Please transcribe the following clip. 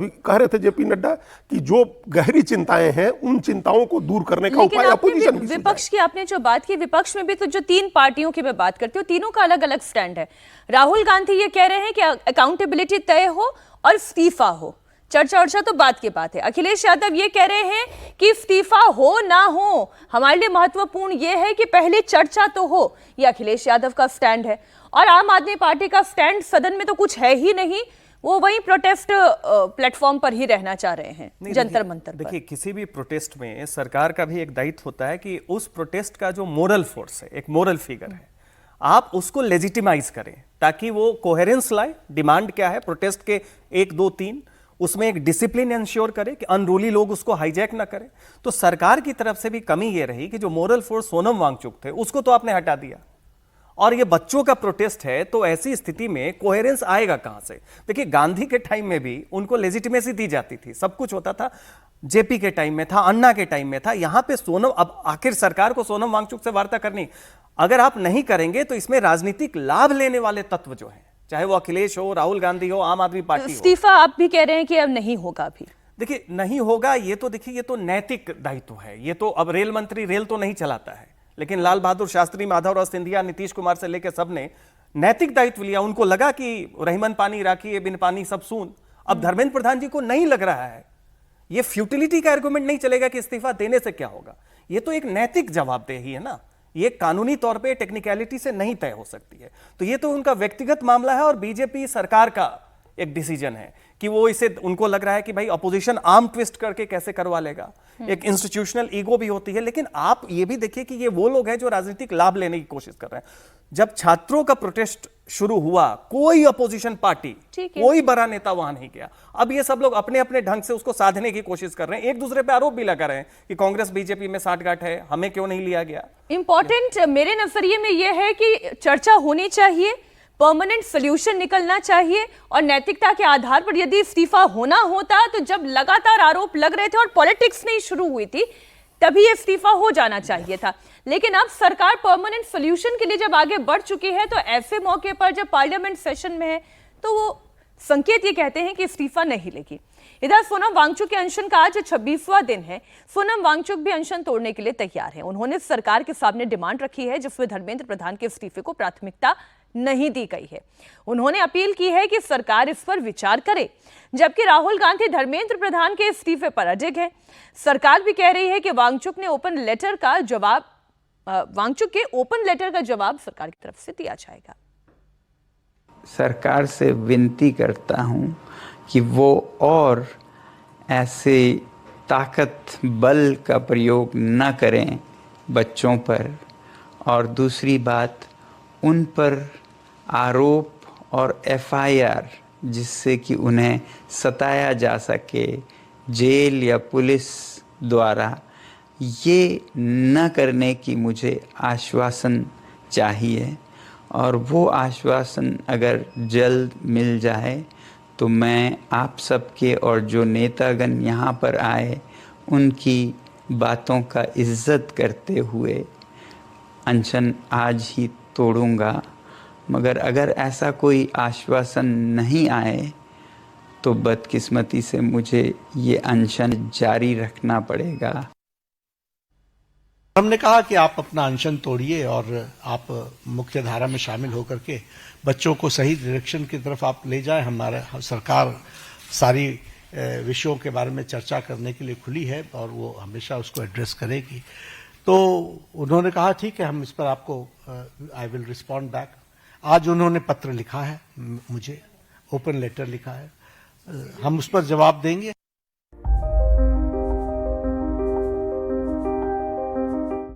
कह रहे थे जेपी नड्डा कि जो गहरी चिंताएं हैं उन चिंताओं को दूर करने का उपाय अपोजिशन भी विपक्ष की आपने जो बात की, विपक्ष में भी तो जो तीन पार्टियों की मैं बात करती हूँ, तीनों का अलग अलग स्टैंड है। राहुल गांधी ये कह रहे हैं कि अकाउंटेबिलिटी तय हो और इस्तीफा हो। चर्चा तो बात की बात है। अखिलेश यादव ये कह रहे हैं कि इस्तीफा हो ना हो, हमारे लिए महत्वपूर्ण ये है कि पहले चर्चा तो हो। ये अखिलेश यादव का स्टैंड है। और आम आदमी पार्टी का स्टैंड, सदन में तो कुछ है ही नहीं, वो वही प्रोटेस्ट प्लेटफॉर्म पर ही रहना चाह रहे हैं, जंतर मंतर पर। देखिए, किसी भी प्रोटेस्ट में सरकार का भी एक दायित्व होता है कि उस प्रोटेस्ट का जो मोरल फोर्स है, एक मोरल फिगर है, आप उसको लेजिटिमाइज करें ताकि वो कोहेरेंस लाए। डिमांड क्या है प्रोटेस्ट के 1, 2, 3, उसमें एक डिसिप्लिन इंश्योर करे कि अनरूली लोग उसको हाईजैक ना करें। तो सरकार की तरफ से भी कमी ये रही कि जो मोरल फोर्स सोनम वांगचुक थे उसको तो आपने हटा दिया, और ये बच्चों का प्रोटेस्ट है, तो ऐसी स्थिति में कोहेरेंस आएगा कहां से? देखिए, गांधी के टाइम में भी उनको लेजिटिमेसी दी जाती थी, सब कुछ होता था। जेपी के टाइम में था, अन्ना के टाइम में था। यहां पे सोनम, अब आखिर सरकार को सोनम वांगचुक से वार्ता करनी, अगर आप नहीं करेंगे तो इसमें राजनीतिक लाभ लेने वाले तत्व जो है, चाहे वो अखिलेश हो, राहुल गांधी हो, आम आदमी पार्टी हो। इस्तीफा आप भी कह रहे हैं कि अब नहीं होगा अभी? देखिए, नहीं होगा, ये तो देखिए, ये तो नैतिक दायित्व है। ये तो अब रेल मंत्री रेल तो नहीं चलाता है, लेकिन लाल बहादुर शास्त्री, माधवराव सिंधिया, नीतीश कुमार से लेकर सबने नैतिक दायित्व लिया। उनको लगा कि रहीमन पानी राखी बिन पानी सब सून। अब धर्मेंद्र प्रधान जी को नहीं लग रहा है, ये फ्यूटिलिटी का आर्गुमेंट नहीं चलेगा कि इस्तीफा देने से क्या होगा। ये तो एक नैतिक जवाबदेही है ना, ये कानूनी तौर पे टेक्निकलिटी से नहीं तय हो सकती है। तो ये तो उनका व्यक्तिगत मामला है और बीजेपी सरकार का एक डिसीजन है कि वो इसे, उनको लग रहा है कि भाई अपोजिशन आर्म ट्विस्ट करके कैसे करवा लेगा। एक इंस्टीट्यूशनल ईगो भी होती है। लेकिन आप ये भी देखिए कि ये वो लोग हैं जो राजनीतिक लाभ लेने की कोशिश कर रहे हैं। जब छात्रों का प्रोटेस्ट शुरू हुआ, कोई अपोजिशन पार्टी, कोई बड़ा नेता वहां नहीं गया। अब ये सब लोग अपने अपने ढंग से उसको साधने की कोशिश कर रहे हैं, एक दूसरे पे आरोप भी लगा रहे हैं कि कांग्रेस बीजेपी में साठगांठ है, हमें क्यों नहीं लिया गया। इंपॉर्टेंट मेरे नजरिए में यह है कि चर्चा होनी चाहिए, परमानेंट सोल्यूशन निकलना चाहिए, और नैतिकता के आधार पर यदि इस्तीफा होना होता तो जब लगातार आरोप लग रहे थे और पॉलिटिक्स नहीं शुरू हुई थी तभी इस्तीफा हो जाना चाहिए था। लेकिन अब सरकार परमानेंट सोल्यूशन के लिए जब आगे बढ़ चुकी है, तो ऐसे मौके पर जब पार्लियामेंट सेशन में है तो वो संकेत ये कहते हैं कि इस्तीफा नहीं लेगी। इधर सोनम वांगचुक के अनशन का आज 26वां दिन है। सोनम वांगचुक भी अनशन तोड़ने के लिए तैयार है। उन्होंने सरकार के सामने डिमांड रखी है जिसमें धर्मेंद्र प्रधान के इस्तीफे को प्राथमिकता नहीं दी गई है। उन्होंने अपील की है कि सरकार इस पर विचार करे, जबकि राहुल गांधी धर्मेंद्र प्रधान के इस्तीफे पर अडिग है। सरकार भी कह रही है कि वांगचुक के ओपन लेटर का जवाब सरकार की तरफ से दिया जाएगा। सरकार से विनती करता हूं कि वो और ऐसे ताकत बल का प्रयोग न करें बच्चों पर, और दूसरी बात, उन पर आरोप और एफआईआर जिससे कि उन्हें सताया जा सके जेल या पुलिस द्वारा, ये न करने की मुझे आश्वासन चाहिए। और वो आश्वासन अगर जल्द मिल जाए तो मैं आप सबके और जो नेतागण यहाँ पर आए उनकी बातों का इज्जत करते हुए अनशन आज ही तोड़ूंगा। मगर अगर ऐसा कोई आश्वासन नहीं आए तो बदकिस्मती से मुझे ये अनशन जारी रखना पड़ेगा। हमने कहा कि आप अपना अनशन तोड़िए और आप मुख्य धारा में शामिल होकर के बच्चों को सही डायरेक्शन की तरफ आप ले जाएं। हमारा सरकार सारी विषयों के बारे में चर्चा करने के लिए खुली है और वो हमेशा उसको एड्रेस करेगी। तो उन्होंने कहा ठीक है, हम इस पर आपको आई विल रिस्पॉन्ड बैक। आज उन्होंने पत्र लिखा है, मुझे ओपन लेटर लिखा है, हम उस पर जवाब देंगे।